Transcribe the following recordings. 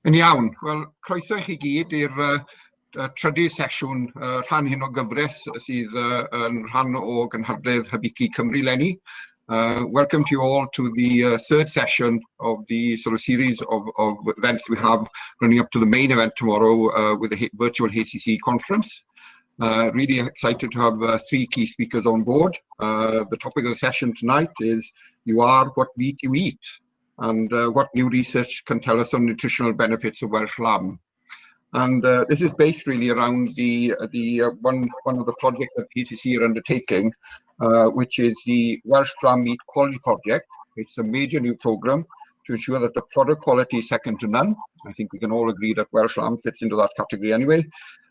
Yn iawn, wel, croeso i chi gyd i'r trydydd sesiwn rhan hyn o gyfres sydd yn rhan o gynhadledd Hybiki Cymru leni. Welcome to you all to the third session of the sort of series of events we have running up to the main event tomorrow with the virtual HCC conference. Really excited to have three key speakers on board. The topic of the session tonight is You Are What Meat You Eat, and what new research can tell us on nutritional benefits of Welsh Lamb. And this is based really around one of the projects that PTC are undertaking, which is the Welsh Lamb Meat Quality Project. It's a major new program to ensure that the product quality is second to none. I think we can all agree that Welsh Lamb fits into that category anyway.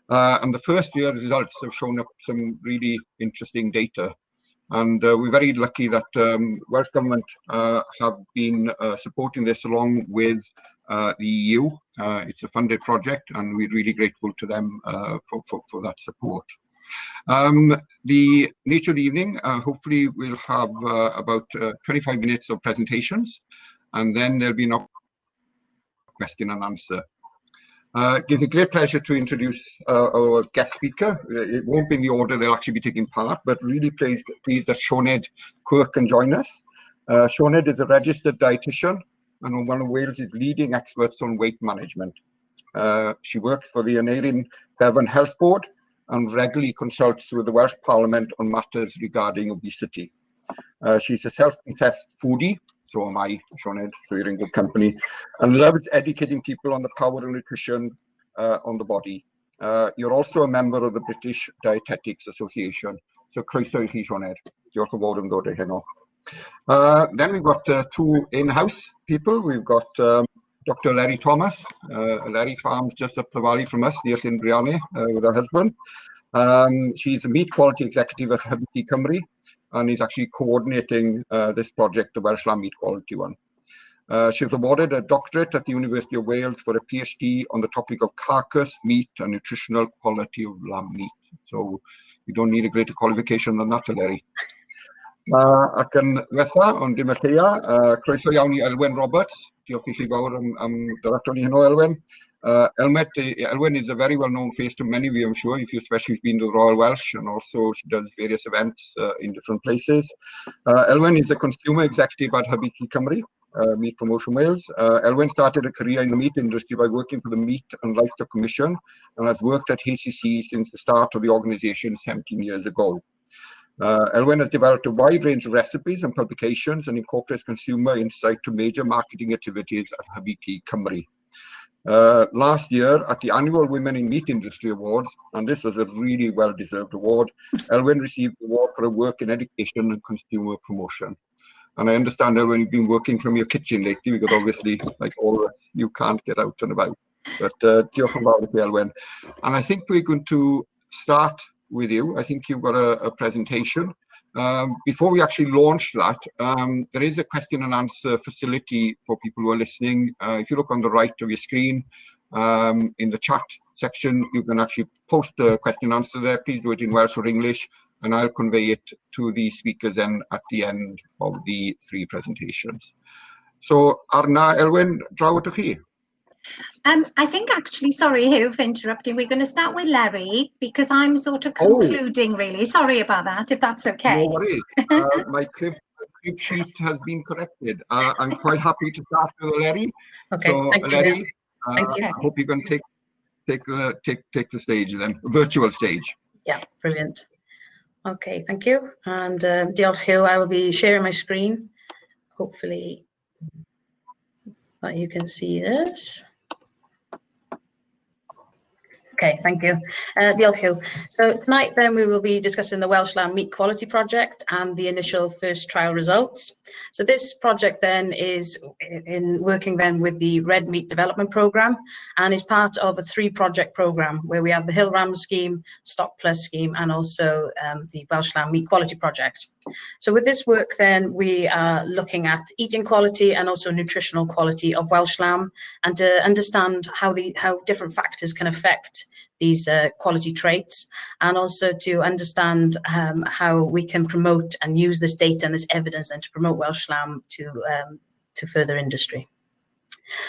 And the first year results have shown up some really interesting data. And we're very lucky that Welsh Government have been supporting this along with the EU. It's a funded project, and we're really grateful to them for that support. The nature of the evening, hopefully we'll have about 25 minutes of presentations, and then there'll be an question and answer. It gives me great pleasure to introduce our guest speaker. It won't be in the order they'll actually be taking part, but really pleased that Sioned Quirke can join us. Sioned is a registered dietitian and one of Wales's leading experts on weight management. She works for the Aneurin Bevan Health Board and regularly consults with the Welsh Parliament on matters regarding obesity. She's a self-confessed foodie, so am I, Sioned, so you're in good company, and loves educating people on the power of nutrition on the body. You're also a member of the British Dietetics Association, so croeso i chi, Sioned. Diolch o fod yn dod i heno. Then we've got two in-house people. We've got Dr Eleri Thomas. Eleri farms just up the valley from us, near Llynbrianne, with her husband. She's a meat quality executive at Hybiki Cymru, and is actually coordinating this project, the Welsh Lamb Meat Quality one. She was awarded a doctorate at the University of Wales for a PhD on the topic of carcass, meat, and nutritional quality of lamb meat. So you don't need a greater qualification than that, Eleri. Ac yn ddiwetha, ond dim y lleia, croeso iawn i Elwen Roberts. Diolch i chi fawr am dyradon ni heno, Elwen. Elwen is a very well-known face to many of you, I'm sure, if you especially have been to the Royal Welsh, and also she does various events in different places. Elwen is a consumer executive at Hybiki Cymru, Meat Promotion Wales. Elwen started a career in the meat industry by working for the Meat and Livestock Commission, and has worked at HCC since the start of the organisation 17 years ago. Elwen has developed a wide range of recipes and publications and incorporates consumer insight to major marketing activities at Hybiki Cymru. Last year at the annual Women in Meat Industry Awards, and this was a really well-deserved award, Elwen received the award for her work in education and consumer promotion. And I understand, Elwen, you've been working from your kitchen lately, because obviously, like all of us, you can't get out and about. But diolch yn fawr i chi, Elwen. And I think we're going to start with you. I think you've got a presentation. Before we actually launch that, there is a question and answer facility for people who are listening. If you look on the right of your screen, in the chat section, you can actually post the question and answer there. Please do it in Welsh or English, and I'll convey it to the speakers then at the end of the three presentations. So, Arna, Elwen, draw at chi. I think actually, sorry, Hugh, for interrupting. We're going to start with Larry because I'm sort of concluding, really. Sorry about that, if that's okay. No worries. My crib sheet has been corrected. I'm quite happy to start with Larry. Okay, so, thank Larry, you. Thank you. I hope you can take the stage then, virtual stage. Yeah, brilliant. Okay, thank you. And diolch, Hugh. I will be sharing my screen. Hopefully, that you can see this. Okay, thank you. Diolch, Hugh. So tonight then we will be discussing the Welsh Lamb Meat Quality Project and the initial first trial results. So this project then is in working then with the Red Meat Development Programme and is part of a three-project programme where we have the Hill Ram scheme, Stock Plus scheme, and also the Welsh Lamb Meat Quality Project. So with this work then we are looking at eating quality and also nutritional quality of Welsh lamb, and to understand how different factors can affect these quality traits, and also to understand how we can promote and use this data and this evidence then to promote Welsh lamb to further industry.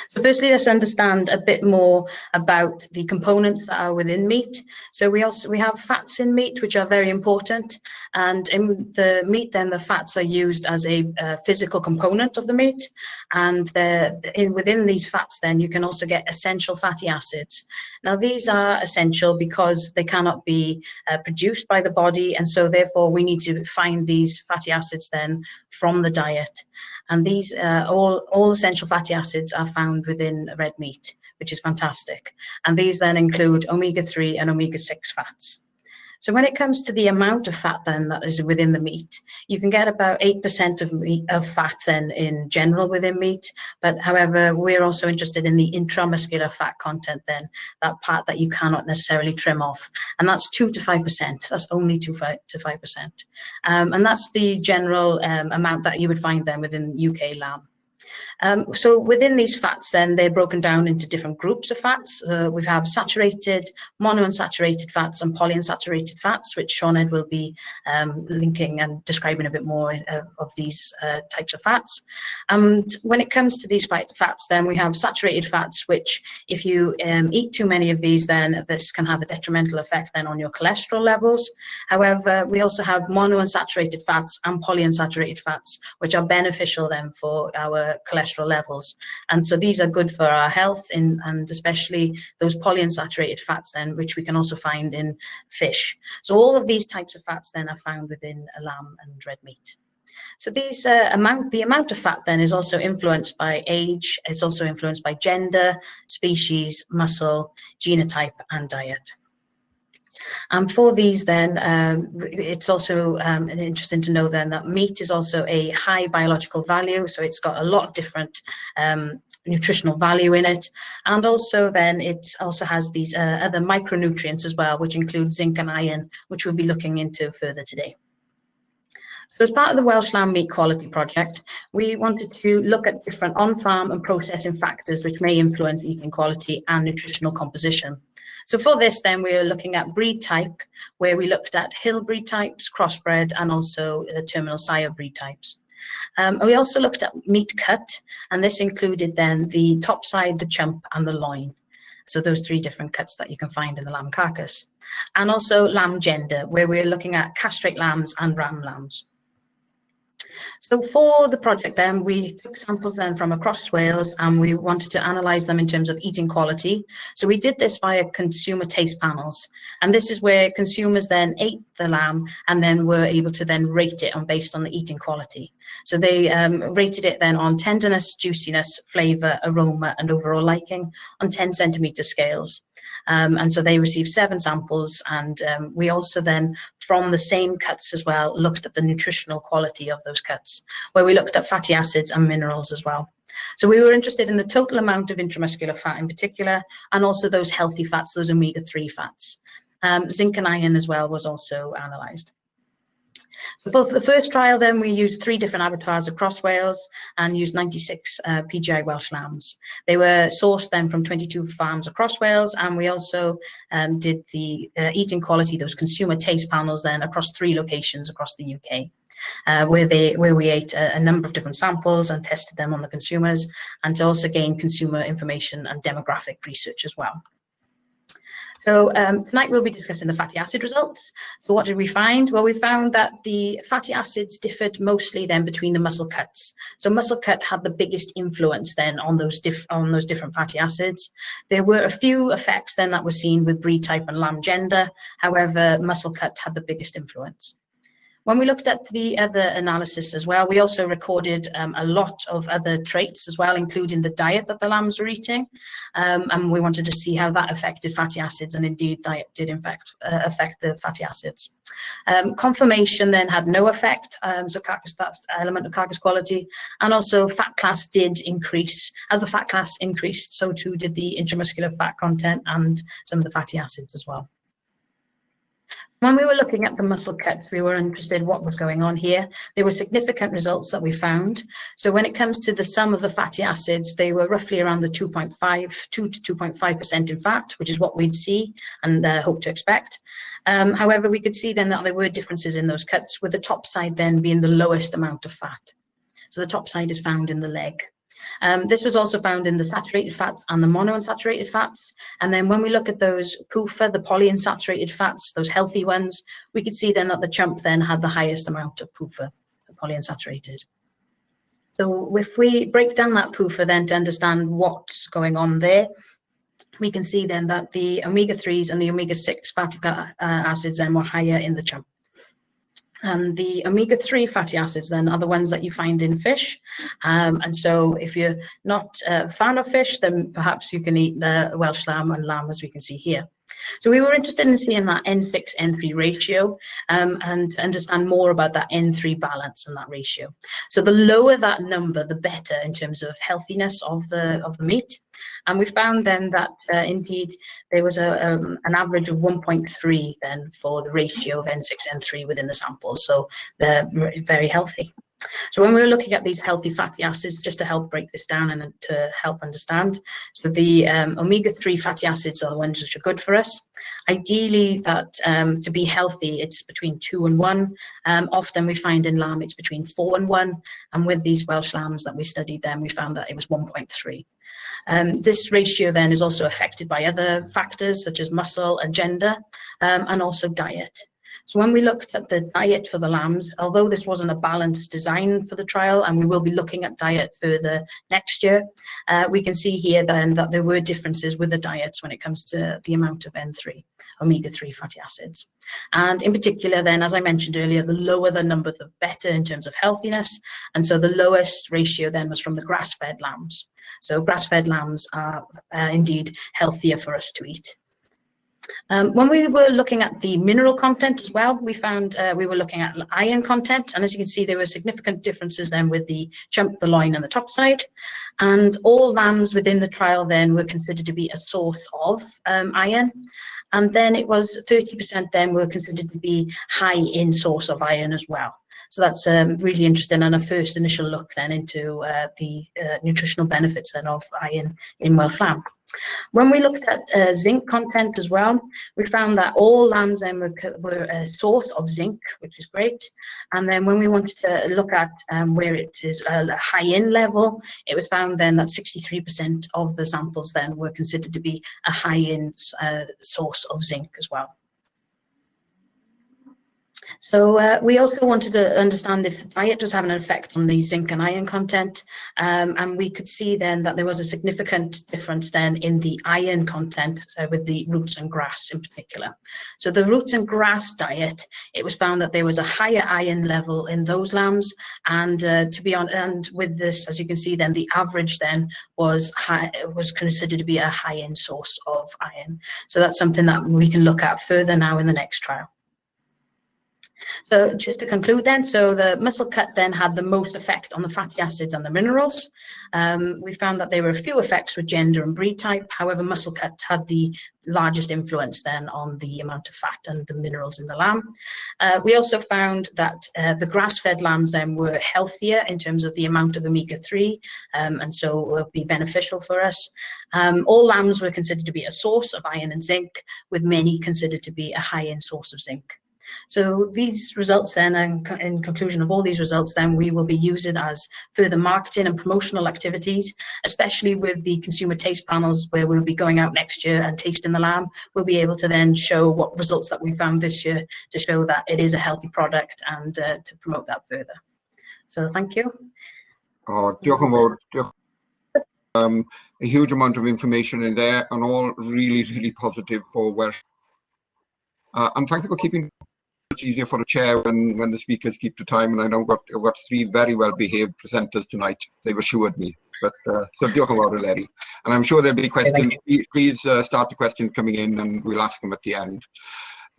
So firstly, let's understand a bit more about the components that are within meat. So we have fats in meat, which are very important. And in the meat, then the fats are used as a physical component of the meat. And within these fats, then you can also get essential fatty acids. Now, these are essential because they cannot be produced by the body. And so therefore, we need to find these fatty acids then from the diet. And these all essential fatty acids are found within red meat, which is fantastic. And these then include omega-3 and omega-6 fats. So when it comes to the amount of fat then that is within the meat, you can get about 8% of fat then in general within meat. But however, we're also interested in the intramuscular fat content then, that part that you cannot necessarily trim off. And that's 2 to 5%. That's only 2 to 5%. And that's the general amount that you would find then within UK lamb. So within these fats, then they're broken down into different groups of fats. We have saturated, monounsaturated fats, and polyunsaturated fats, which Sioned will be linking and describing a bit more of these types of fats. And when it comes to these fats, then we have saturated fats, which if you eat too many of these, then this can have a detrimental effect then on your cholesterol levels. However, we also have monounsaturated fats and polyunsaturated fats, which are beneficial then for our cholesterol levels. And so these are good for our health, and especially those polyunsaturated fats then, which we can also find in fish. So all of these types of fats then are found within lamb and red meat. So these the amount of fat then is also influenced by age. It's also influenced by gender, species, muscle, genotype, and diet. And for these then, it's also interesting to know then that meat is also a high biological value. So it's got a lot of different nutritional value in it. And also then it also has these other micronutrients as well, which include zinc and iron, which we'll be looking into further today. So as part of the Welsh Lamb Meat Quality Project, we wanted to look at different on-farm and processing factors which may influence eating quality and nutritional composition. So for this then, we are looking at breed type, where we looked at hill breed types, crossbred, and also terminal sire breed types. We also looked at meat cut, and this included then the top side, the chump, and the loin. So those 3 different cuts that you can find in the lamb carcass. And also lamb gender, where we're looking at castrate lambs and ram lambs. So for the project then, we took samples then from across Wales, and we wanted to analyse them in terms of eating quality. So we did this via consumer taste panels, and this is where consumers then ate the lamb and then were able to then rate it based on the eating quality. So they rated it then on tenderness, juiciness, flavour, aroma, and overall liking on 10 centimetre scales. And so they received 7 samples, and we also then, from the same cuts as well, looked at the nutritional quality of those cuts, where we looked at fatty acids and minerals as well. So we were interested in the total amount of intramuscular fat in particular, and also those healthy fats, those omega-3 fats. Zinc and iron as well was also analysed. So for the first trial then, we used 3 different abattoirs across Wales and used 96 PGI Welsh lambs. They were sourced then from 22 farms across Wales, and we also did the eating quality, those consumer taste panels then across 3 locations across the UK, where we ate a number of different samples and tested them on the consumers, and to also gain consumer information and demographic research as well. So tonight we'll be discussing the fatty acid results. So what did we find? Well, we found that the fatty acids differed mostly then between the muscle cuts. So muscle cut had the biggest influence then on those different fatty acids. There were a few effects then that were seen with breed type and lamb gender. However, muscle cut had the biggest influence. When we looked at the other analysis as well, we also recorded a lot of other traits as well, including the diet that the lambs were eating. And we wanted to see how that affected fatty acids, and indeed diet did in fact affect the fatty acids. Conformation then had no effect, so that element of carcass quality, and also fat class did increase. As the fat class increased, so too did the intramuscular fat content and some of the fatty acids as well. When we were looking at the muscle cuts, we were interested in what was going on here. There were significant results that we found. So when it comes to the sum of the fatty acids, they were roughly around the 2 to 2.5% in fat, which is what we'd see and hope to expect. However, we could see then that there were differences in those cuts, with the top side then being the lowest amount of fat. So the top side is found in the leg. This was also found in the saturated fats and the monounsaturated fats. And then when we look at those PUFA, the polyunsaturated fats, those healthy ones, we could see then that the chump then had the highest amount of PUFA, the polyunsaturated. So if we break down that PUFA then to understand what's going on there, we can see then that the omega-3s and the omega-6 fatty acids then were higher in the chump. And the omega-3 fatty acids then are the ones that you find in fish. And so if you're not a fan of fish, then perhaps you can eat Welsh lamb and lamb, as we can see here. So we were interested in seeing that N6, N3 ratio and understand more about that N3 balance and that ratio. So the lower that number, the better in terms of healthiness of the meat. And we found then that indeed there was an average of 1.3 then for the ratio of N6, N3 within the samples. So they're very healthy. So when we were looking at these healthy fatty acids, just to help break this down and to help understand, so the omega-3 fatty acids are the ones which are good for us. Ideally, that to be healthy, it's between 2 and 1. Often we find in lamb it's between 4 and 1, and with these Welsh lambs that we studied, then we found that it was 1.3. This ratio then is also affected by other factors such as muscle and gender, and also diet. So when we looked at the diet for the lambs, although this wasn't a balanced design for the trial, and we will be looking at diet further next year, we can see here then that there were differences with the diets when it comes to the amount of N3, omega-3 fatty acids. And in particular then, as I mentioned earlier, the lower the number, the better in terms of healthiness. And so the lowest ratio then was from the grass-fed lambs. So grass-fed lambs are indeed healthier for us to eat. When we were looking at the mineral content as well, we found we were looking at iron content, and as you can see, there were significant differences then with the chump, the loin, and the top side. And all lambs within the trial then were considered to be a source of iron. And then it was 30% then were considered to be high in source of iron as well. So that's really interesting, and a first initial look then into the nutritional benefits then of iron in Welsh lamb. When we looked at zinc content as well, we found that all lambs then were a source of zinc, which is great. And then when we wanted to look at where it is a high-in level, it was found then that 63% of the samples then were considered to be a high-in source of zinc as well. So we also wanted to understand if the diet was having an effect on the zinc and iron content, and we could see then that there was a significant difference then in the iron content with the roots and grass in particular. So the roots and grass diet, it was found that there was a higher iron level in those lambs, and to be honest, and with this, as you can see then, the average then was considered to be a high-in source of iron. So that's something that we can look at further now in the next trial. So just to conclude then, so the muscle cut then had the most effect on the fatty acids and the minerals. We found that there were a few effects with gender and breed type. However, muscle cut had the largest influence then on the amount of fat and the minerals in the lamb. We also found that the grass-fed lambs then were healthier in terms of the amount of omega-3, and so will be beneficial for us. All lambs were considered to be a source of iron and zinc, with many considered to be a high-end source of zinc. So these results then, and in conclusion of all these results, then we will be using as further marketing and promotional activities, especially with the consumer taste panels where we'll be going out next year and tasting the lamb. We'll be able to then show what results that we found this year to show that it is a healthy product and to promote that further. So thank you. Oh, diolch yn fawr. Diolch. A huge amount of information in there and all really, really positive for Welsh. And thank you for keeping it's easier for a chair when the speakers keep to time, and I know I've got three very well behaved presenters tonight. They've assured me. But so diolch yn fawr, Eleri. And I'm sure there'll be questions. Please start the questions coming in and we'll ask them at the end.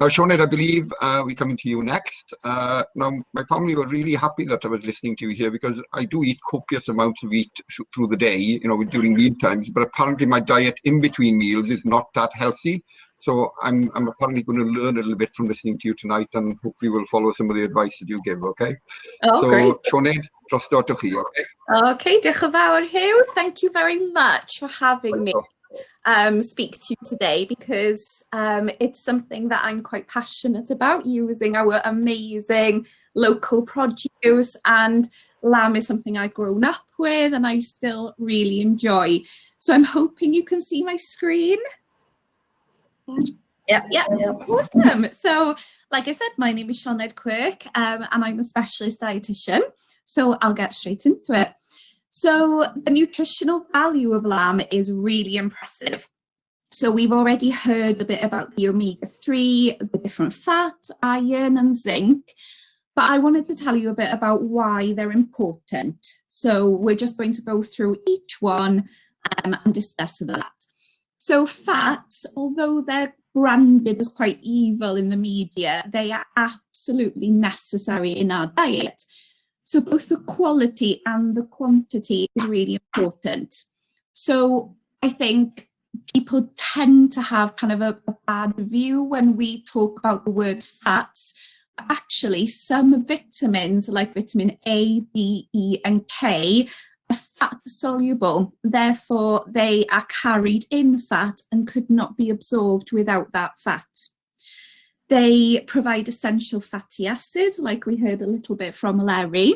Now, Sioned, I believe we're coming to you next. Now, my family were really happy that I was listening to you here because I do eat copious amounts of meat through the day, you know, during meal times, but apparently my diet in between meals is not that healthy. So I'm apparently going to learn a little bit from listening to you tonight, and hopefully we'll follow some of the advice that you give, okay? Oh, so, great. Sioned, drosto chi, okay? Okay, diolch yn fawr, Hugh. Thank you very much for having me. speak to you today, because it's something that I'm quite passionate about, using our amazing local produce, and lamb is something I've grown up with and I still really enjoy. So I'm hoping you can see my screen. Yeah, awesome. So like I said, my name is Sioned Quirke, and I'm a specialist dietitian. So I'll get straight into it. So the nutritional value of lamb is really impressive. So we've already heard a bit about the omega-3, the different fats, iron and zinc, but I wanted to tell you a bit about why they're important. So we're just going to go through each one and discuss that. So fats, although they're branded as quite evil in the media, they are absolutely necessary in our diet. So both the quality and the quantity is really important. So I think people tend to have kind of a bad view when we talk about the word fats. Actually, some vitamins like vitamin A, D, E and K are fat soluble. Therefore, they are carried in fat and could not be absorbed without that fat. They provide essential fatty acids, like we heard a little bit from Eleri.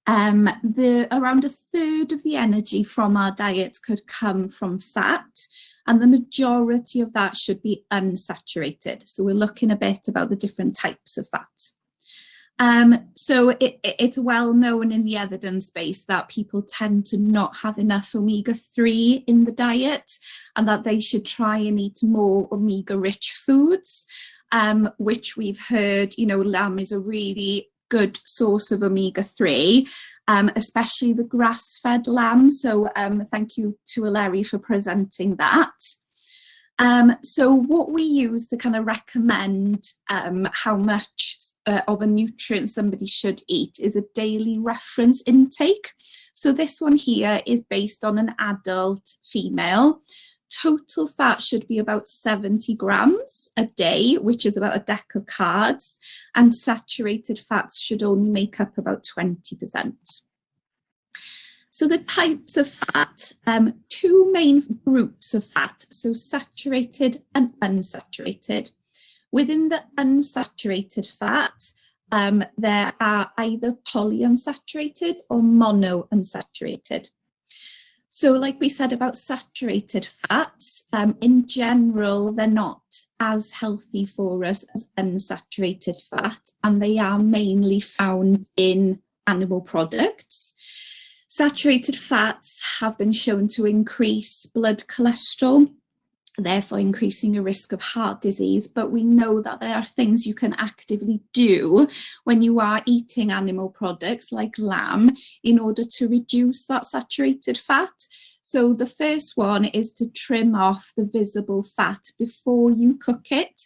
Around a third of the energy from our diet could come from fat, and the majority of that should be unsaturated. So we're looking a bit about the different types of fat. So it's well known in the evidence base that people tend to not have enough omega-3 in the diet, and that they should try and eat more omega-rich foods, which we've heard, you know, lamb is a really good source of omega-3, especially the grass-fed lamb. So thank you to Eleri for presenting that. So what we use to kind of recommend how much of a nutrient somebody should eat is a daily reference intake. So this one here is based on an adult female. Total fat should be about 70 grams a day, which is about a deck of cards, and saturated fats should only make up about 20%. So the types of fat, two main groups of fat, so saturated and unsaturated. Within the unsaturated fat, there are either polyunsaturated or monounsaturated. So like we said about saturated fats, in general, they're not as healthy for us as unsaturated fat, and they are mainly found in animal products. Saturated fats have been shown to increase blood cholesterol, therefore increasing a risk of heart disease. But we know that there are things you can actively do when you are eating animal products like lamb in order to reduce that saturated fat. So the first one is to trim off the visible fat before you cook it.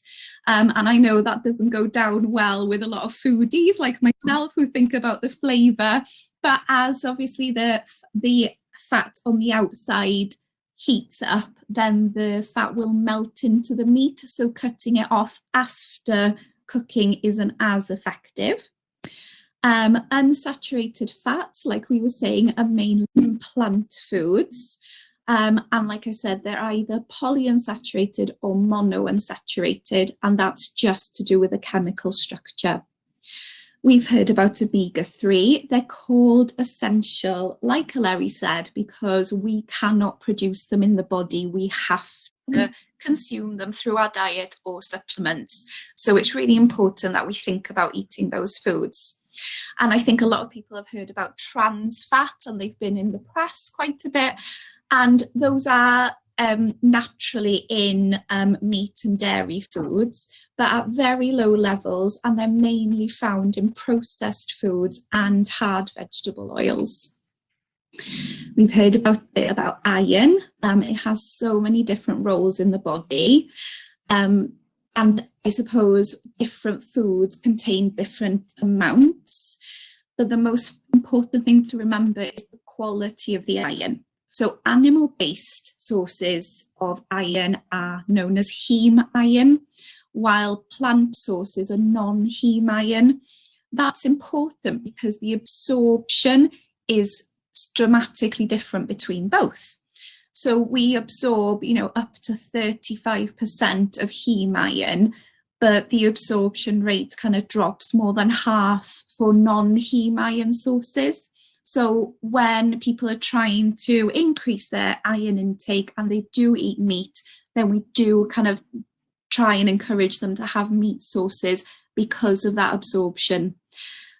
And I know that doesn't go down well with a lot of foodies like myself who think about the flavour, but as obviously the fat on the outside heats up, then the fat will melt into the meat, so cutting it off after cooking isn't as effective. Unsaturated fats, like we were saying, are mainly in plant foods, and like I said, they're either polyunsaturated or monounsaturated, and that's just to do with the chemical structure. We've heard about omega-3. They're called essential, like Eleri said, because we cannot produce them in the body. We have to consume them through our diet or supplements. So it's really important that we think about eating those foods. And I think a lot of people have heard about trans fat, and they've been in the press quite a bit. And those are naturally in meat and dairy foods, but at very low levels, and they're mainly found in processed foods and hard vegetable oils. We've heard about iron. It has so many different roles in the body, and I suppose different foods contain different amounts, but the most important thing to remember is the quality of the iron. So animal-based sources of iron are known as heme iron, while plant sources are non-heme iron. That's important because the absorption is dramatically different between both. So we absorb, up to 35% of heme iron, but the absorption rate kind of drops more than half for non-heme iron sources. So when people are trying to increase their iron intake and they do eat meat, then we do kind of try and encourage them to have meat sources because of that absorption.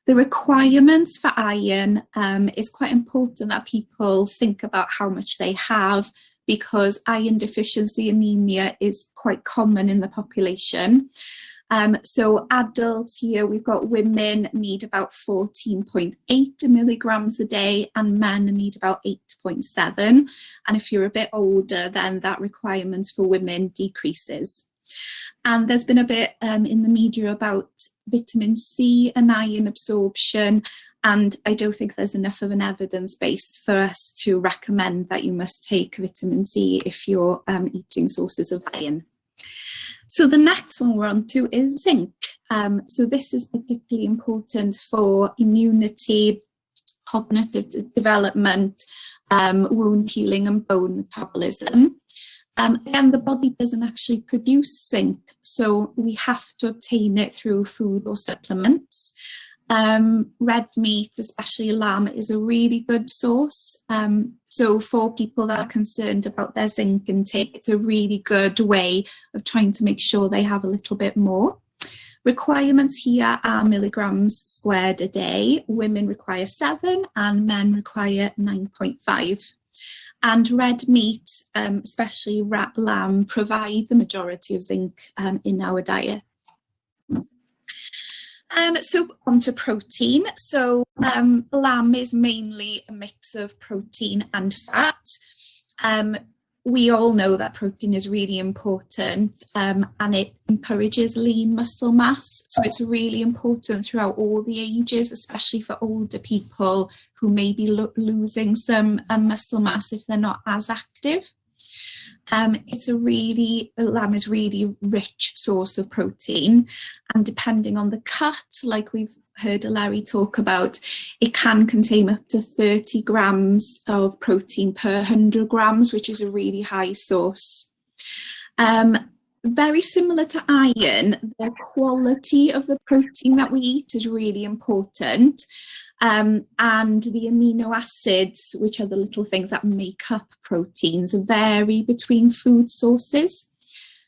The requirements for iron is quite important that people think about how much they have, because iron deficiency anemia is quite common in the population. So adults here, we've got women need about 14.8 milligrams a day and men need about 8.7. And if you're a bit older, then that requirement for women decreases. And there's been a bit in the media about vitamin C and iron absorption, and I don't think there's enough of an evidence base for us to recommend that you must take vitamin C if you're eating sources of iron. So the next one we're on to is zinc. So this is particularly important for immunity, cognitive development, wound healing and bone metabolism. Again, the body doesn't actually produce zinc, so we have to obtain it through food or supplements. Red meat, especially lamb, is a really good source. So for people that are concerned about their zinc intake, it's a really good way of trying to make sure they have a little bit more. Requirements here are milligrams squared a day. Women require 7 and men require 9.5. And red meat, especially rat lamb, provide the majority of zinc in our diet. So on to protein. So lamb is mainly a mix of protein and fat. We all know that protein is really important and it encourages lean muscle mass. So it's really important throughout all the ages, especially for older people who may be losing some muscle mass if they're not as active. Lamb is a really rich source of protein, and depending on the cut, like we've heard Eleri talk about, it can contain up to 30 grams of protein per 100 grams, which is a really high source. Very similar to iron, the quality of the protein that we eat is really important. And the amino acids, which are the little things that make up proteins, vary between food sources.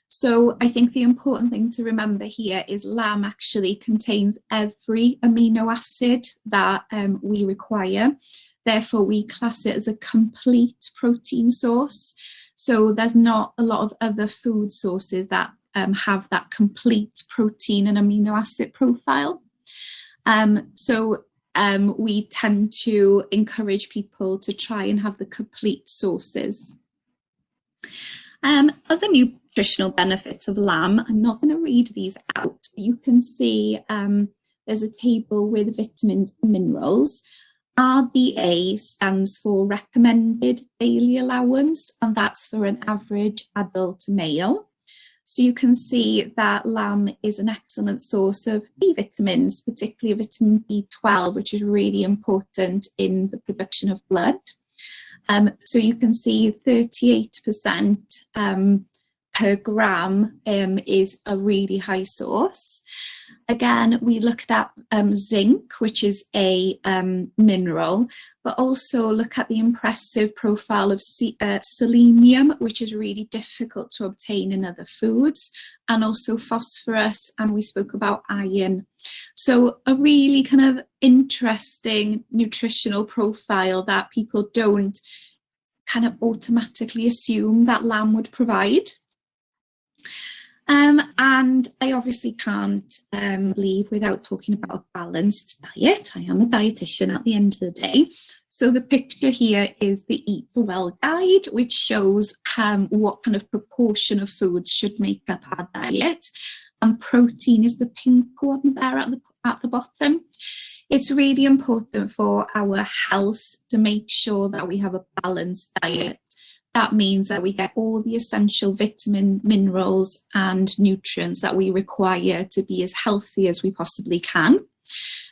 So I think the important thing to remember here is lamb actually contains every amino acid that we require. Therefore, we class it as a complete protein source. So there's not a lot of other food sources that have that complete protein and amino acid profile. We tend to encourage people to try and have the complete sources. Other nutritional benefits of lamb, I'm not going to read these out, but you can see there's a table with vitamins and minerals. RDA stands for recommended daily allowance, and that's for an average adult male. So you can see that lamb is an excellent source of B vitamins, particularly vitamin B12, which is really important in the production of blood. So you can see 38% per gram is a really high source. Again, we looked at zinc, which is a mineral, but also look at the impressive profile of selenium, which is really difficult to obtain in other foods, and also phosphorus, and we spoke about iron. So a really kind of interesting nutritional profile that people don't kind of automatically assume that lamb would provide. And I obviously can't leave without talking about a balanced diet. I am a dietitian at the end of the day. So the picture here is the Eat Well guide, which shows what kind of proportion of foods should make up our diet. And protein is the pink one there at the bottom. It's really important for our health to make sure that we have a balanced diet. That means that we get all the essential vitamin, minerals and nutrients that we require to be as healthy as we possibly can.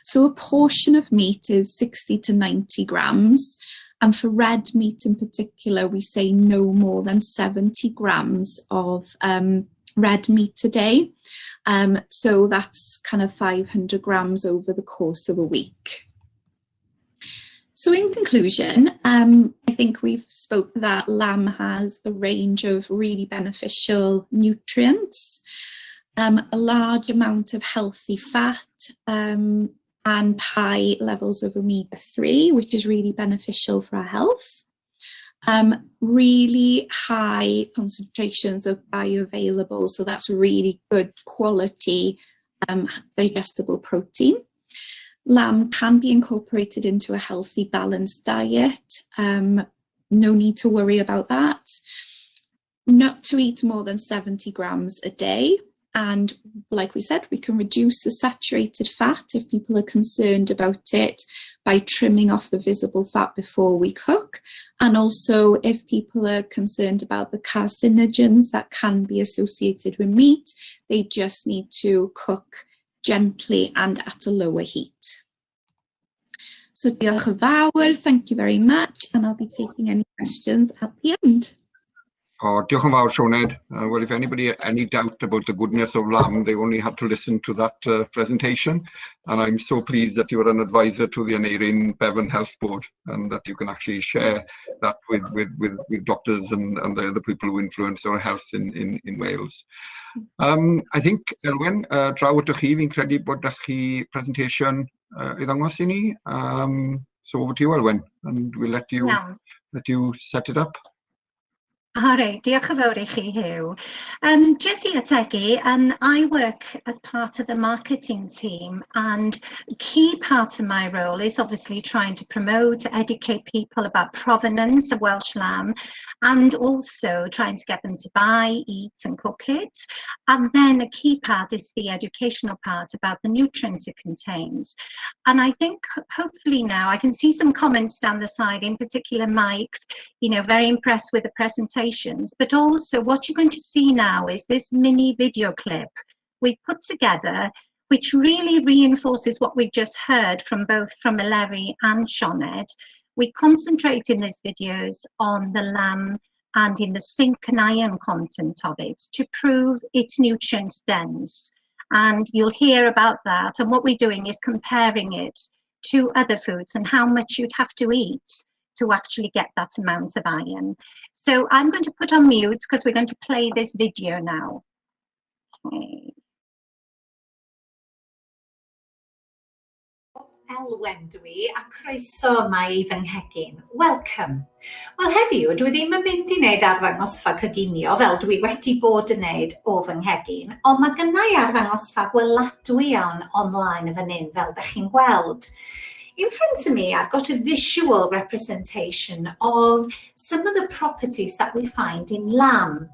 So a portion of meat is 60 to 90 grams, And for red meat in particular, we say no more than 70 grams of red meat a day. So that's kind of 500 grams over the course of a week. So in conclusion, I think we've spoke that lamb has a range of really beneficial nutrients, a large amount of healthy fat, and high levels of omega-3, which is really beneficial for our health. Really high concentrations of bioavailable, so that's really good quality digestible protein. Lamb can be incorporated into a healthy, balanced diet. No need to worry about that. Not to eat more than 70 grams a day. And like we said, we can reduce the saturated fat if people are concerned about it by trimming off the visible fat before we cook. And also if people are concerned about the carcinogens that can be associated with meat, they just need to cook gently and at a lower heat. So diolch yn fawr, thank you very much, and I'll be taking any questions at the end. Oh, diolch yn fawr, Sioned. Well, if anybody had any doubt about the goodness of lamb, they only had to listen to that presentation. And I'm so pleased that you are an advisor to the Aneirin Bevan Health Board, and that you can actually share that with doctors and the other people who influence our health in Wales. I think, Elwen, draw at chi, fi'n credu bod chi presentation I ddangos I ni. So over to you, Elwen, and we'll let you set it up. All right, diolch yn fawr I chi, Hugh. Just I ategu, I work as part of the marketing team, and a key part of my role is obviously trying to promote, educate people about provenance of Welsh lamb, and also trying to get them to buy, eat and cook it. And then a key part is the educational part about the nutrients it contains. And I think hopefully now I can see some comments down the side, in particular Mike's, very impressed with the presentation. But also what you're going to see now is this mini video clip we put together, which really reinforces what we've just heard from both Eleri and Sioned. We concentrate in these videos on the lamb and in the zinc and iron content of it to prove its nutrient dense. And you'll hear about that. And what we're doing is comparing it to other foods and how much you'd have to eat to actually get that amount of iron. So I'm going to put on mute because we're going to play this video now. Okay. Elwen dwi, a croeso yma I fy nghegin. Welcome. Wel heddiw, dwi ddim yn mynd I wneud arddangosfa coginio fel dwi wedi bod yn wneud o fy nghegin, ond mae gynnau arddangosfa gweladwy iawn online y fan hyn fel ydych chi'n gweld. In front of me, I've got a visual representation of some of the properties that we find in lamb.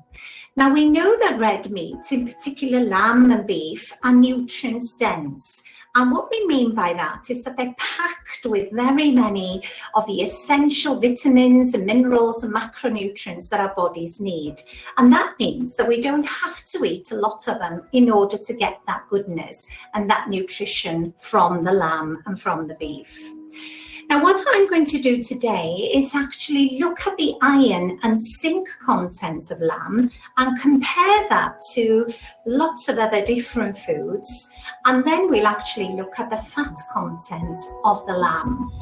Now, we know that red meat, in particular lamb and beef, are nutrients dense. And what we mean by that is that they're packed with very many of the essential vitamins and minerals and macronutrients that our bodies need. And that means that we don't have to eat a lot of them in order to get that goodness and that nutrition from the lamb and from the beef. Now, what I'm going to do today is actually look at the iron and zinc content of lamb and compare that to lots of other different foods. And then we'll actually look at the fat content of the lamb.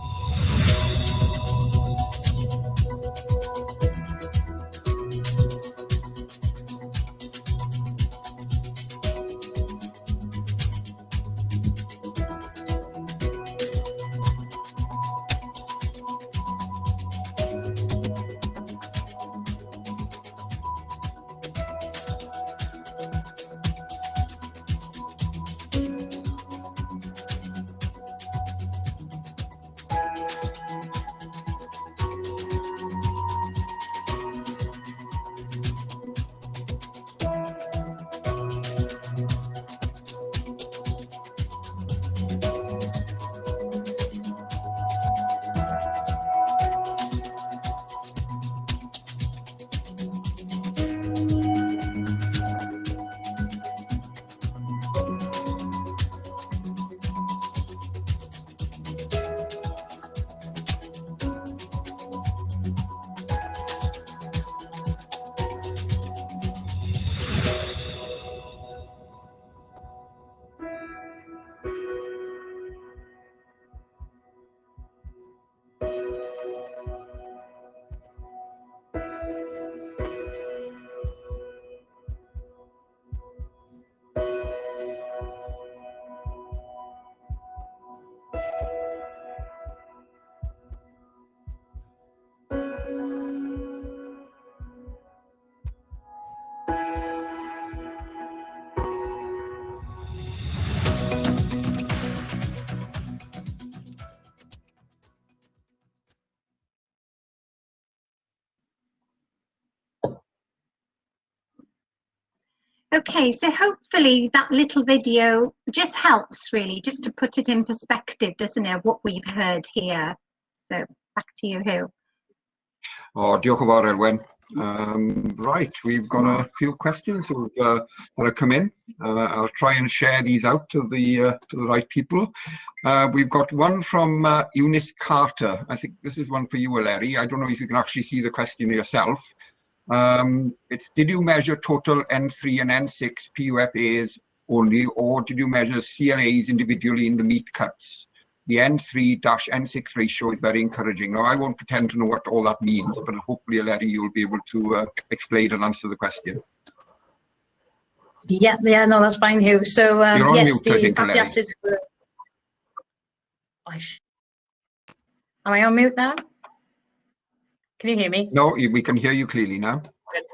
Okay, so hopefully that little video just helps really, just to put it in perspective, doesn't it, what we've heard here. So back to you, Hugh. Oh, diolch yn fawr, Elwen. Right, we've got a few questions that have come in. I'll try and share these out to the right people. We've got one from Eunice Carter. I think this is one for you, Eleri. I don't know if you can actually see the question yourself. It's, did you measure total N3 and N6 PUFAs only, or did you measure CLAs individually in the meat cuts? The N3-N6 ratio is very encouraging. Now, I won't pretend to know what all that means, but hopefully, Eleri, you'll be able to explain and answer the question. Yeah, no, that's fine, Hugh. So, You're on yes, mute, I think, fatty Eleri. acids were... Am I on mute now? Can you hear me? No, we can hear you clearly now.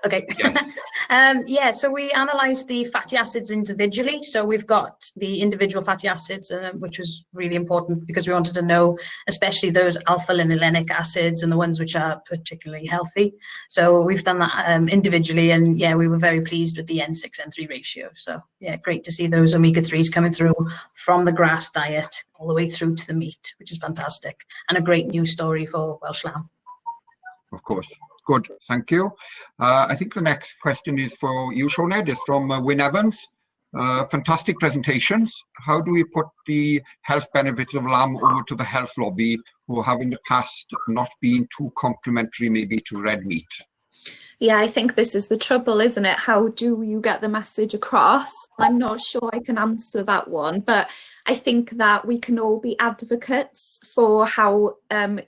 Okay. Yes. Yeah, so we analysed the fatty acids individually. So we've got the individual fatty acids, which was really important because we wanted to know, especially those alpha-linolenic acids and the ones which are particularly healthy. So we've done that individually, and yeah, we were very pleased with the N6, N3 ratio. So yeah, great to see those omega-3s coming through from the grass diet all the way through to the meat, which is fantastic, and a great news story for Welsh Lamb. Of course. Good, thank you. I think the next question is for you, Sioned. It's from Wyn Evans. Fantastic presentations. How do we put the health benefits of lamb over to the health lobby, who have in the past not been too complimentary maybe to red meat? Yeah, I think this is the trouble, isn't it? How do you get the message across? I'm not sure I can answer that one, but I think that we can all be advocates for how,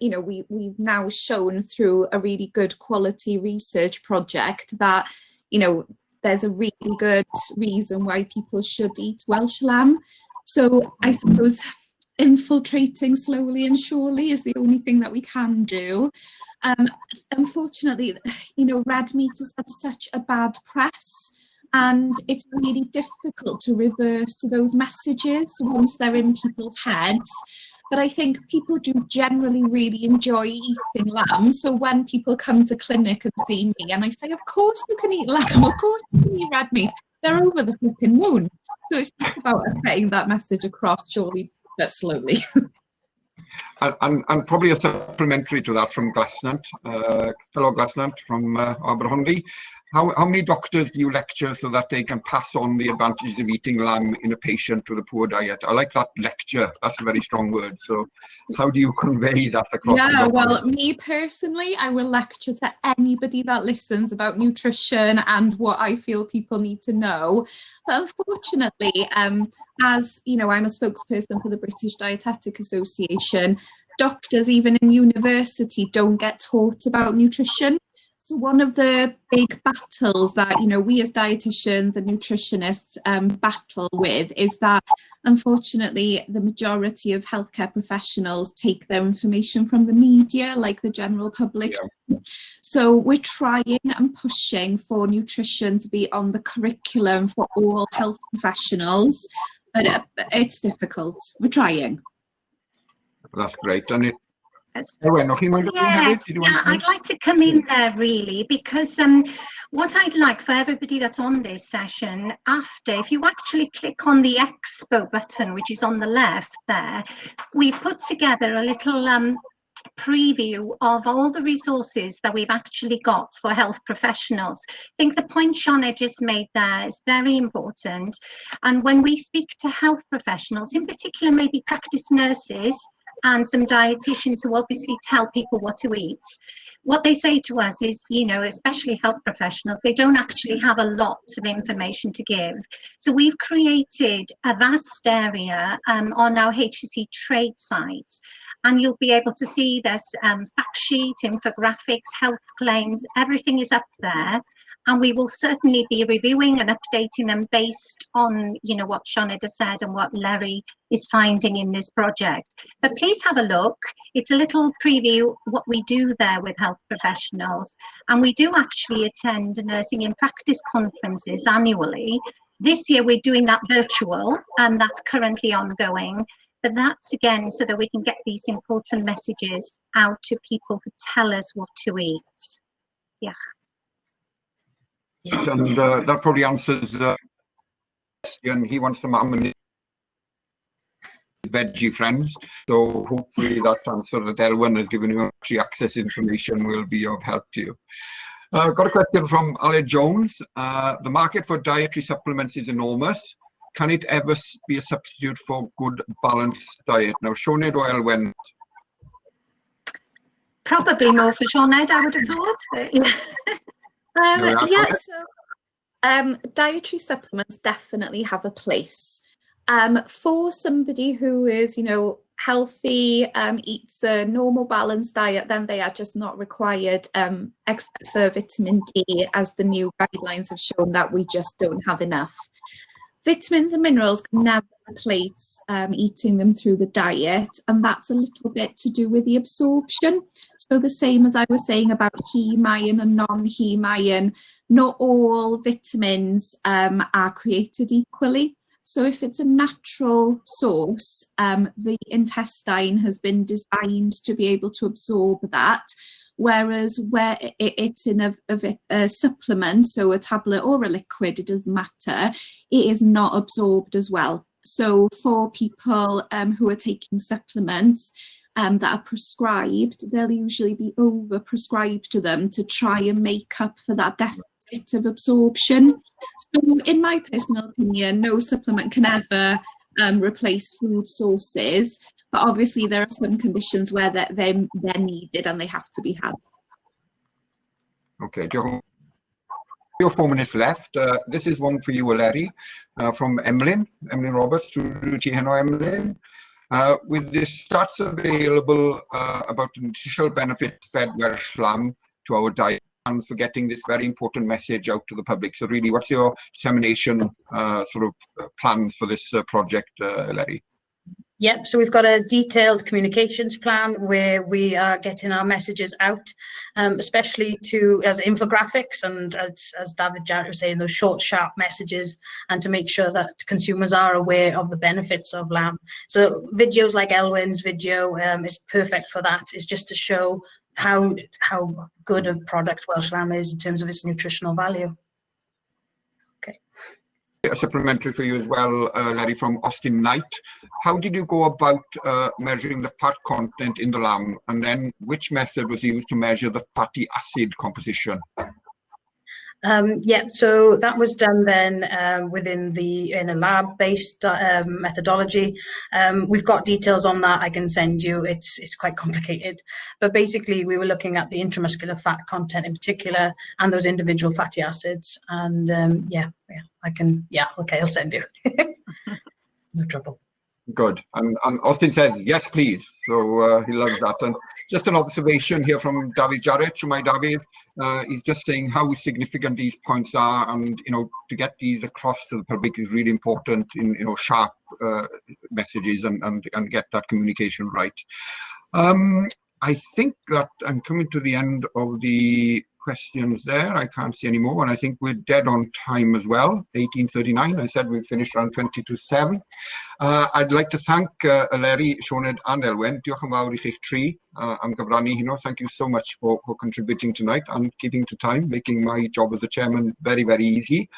you know, we've now shown through a really good quality research project that, you know, there's a really good reason why people should eat Welsh lamb. So I suppose infiltrating slowly and surely is the only thing that we can do. Unfortunately, you know, red meat has had such a bad press, and it's really difficult to reverse to those messages once they're in people's heads. But I think people do generally really enjoy eating lamb. So when people come to clinic and see me and I say, of course you can eat lamb, of course you can eat red meat, they're over the flipping moon. So it's just about getting that message across, surely, but slowly. And probably a supplementary to that from Glasnant, fellow Glasnant from Aberhonddu. How many doctors do you lecture so that they can pass on the advantages of eating lamb in a patient with a poor diet? I like that, lecture. That's a very strong word. So how do you convey that across the doctors? Well, me personally, I will lecture to anybody that listens about nutrition and what I feel people need to know. But unfortunately, as you know, I'm a spokesperson for the British Dietetic Association. Doctors, even in university, don't get taught about nutrition. So one of the big battles that, you know, we as dietitians and nutritionists battle with is that, unfortunately, the majority of healthcare professionals take their information from the media, like the general public. Yeah. So we're trying and pushing for nutrition to be on the curriculum for all health professionals, but it's difficult. We're trying. That's great. And Yes, I'd like to come in there really, because what I'd like for everybody that's on this session after, if you actually click on the Expo button, which is on the left there, we've put together a little preview of all the resources that we've actually got for health professionals. I think the point Sioned just made there is very important. And when we speak to health professionals, in particular maybe practice nurses, and some dietitians who obviously tell people what to eat, what they say to us is, you know, especially health professionals, they don't actually have a lot of information to give. So we've created a vast area on our HCC trade site, and you'll be able to see there's fact sheet, infographics, health claims, everything is up there. And we will certainly be reviewing and updating them based on, you know, what Sioned has said and what Eleri is finding in this project. But please have a look. It's a little preview what we do there with health professionals. And we do actually attend nursing in practice conferences annually. This year we're doing that virtual, and that's currently ongoing. But that's again so that we can get these important messages out to people who tell us what to eat. Yeah. And that probably answers the question. He wants to mum and his veggie friends. So hopefully that answer that Elwen has given you actually access information will be of help to you. Got a question from Ale Jones. The market for dietary supplements is enormous. Can it ever be a substitute for good balanced diet? Now, Sioned or Elwen? Probably more for Sioned, I would have thought. Yeah, so dietary supplements definitely have a place. For somebody who is, healthy, eats a normal balanced diet, then they are just not required, except for vitamin D, as the new guidelines have shown that we just don't have enough. Vitamins and minerals can never replace eating them through the diet, and that's a little bit to do with the absorption. So the same as I was saying about heme iron and non-heme iron, not all vitamins are created equally. So if it's a natural source, the intestine has been designed to be able to absorb that. Whereas where it's in a supplement, so a tablet or a liquid, it doesn't matter, it is not absorbed as well. So for people who are taking supplements that are prescribed, they'll usually be over-prescribed to them to try and make up for that deficit of absorption. So in my personal opinion, no supplement can ever replace food sources. But obviously, there are some conditions where they're needed and they have to be had. Okay, your 4 minutes left. This is one for you, Eleri, from Elwen Roberts. Emlyn. With the stats available about the nutritional benefits fed Welsh Lamb to our diet, and for getting this very important message out to the public. So really, what's your dissemination plans for this project, Eleri? Yep, so we've got a detailed communications plan where we are getting our messages out, especially as infographics and as David Jarrett was saying, those short, sharp messages, and to make sure that consumers are aware of the benefits of lamb. So videos like Elwen's video is perfect for that. It's just to show how good a product Welsh Lamb is in terms of its nutritional value. Okay. A supplementary for you as well, Larry, from Austin Knight. How did you go about measuring the fat content in the lamb, and then which method was used to measure the fatty acid composition? Yeah, so that was done then in a lab-based methodology. We've got details on that I can send you. It's quite complicated, but basically we were looking at the intramuscular fat content in particular and those individual fatty acids. And okay, I'll send you. No trouble. Good. And Austin says, yes, please. So he loves that. And just an observation here from David Jarrett, my David. He's just saying how significant these points are, and to get these across to the public is really important in sharp messages and get that communication right. I think that I'm coming to the end of the questions there. I can't see any more, and I think we're dead on time as well. 18:39. I said we finished around 20 to 7. I'd like to thank Eleri, Sioned and Elwen. Diolch yn fawr I chi'ch tri am gyfrannu heno. Thank you so much for contributing tonight and keeping to time, making my job as a chairman very, very easy.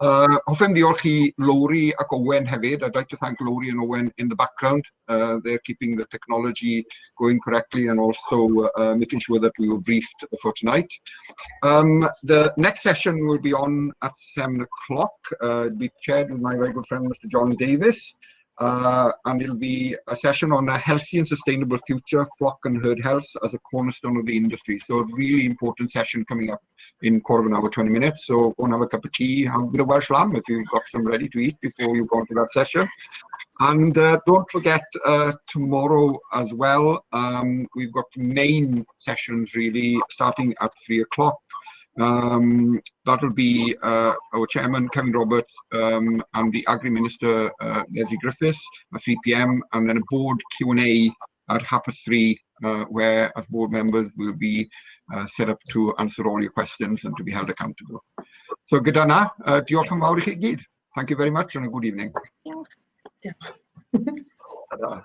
Hoffem diolch I Lori ac Owen hefyd. I'd like to thank Lori and Owen in the background. They're keeping the technology going correctly and also making sure that we were briefed for tonight. The next session will be on at 7 o'clock. It'll be chaired with my very good friend, Mr. John Davis. And it'll be a session on a healthy and sustainable future, flock and herd health as a cornerstone of the industry. So a really important session coming up in quarter of an hour, 20 minutes. So go and have a cup of tea, have a bit of Welsh lamb if you've got some ready to eat before you go into that session. And don't forget tomorrow as well, we've got main sessions really starting at 3 o'clock. That'll be our chairman, Kevin Roberts, and the Agri Minister, Leslie Griffiths, at 3 p.m, and then a board Q&A at 3:30, where as board members will be set up to answer all your questions and to be held accountable. So gyda na, diolch yn fawr I chi gyd. Thank you very much and a good evening. Yeah. Yeah.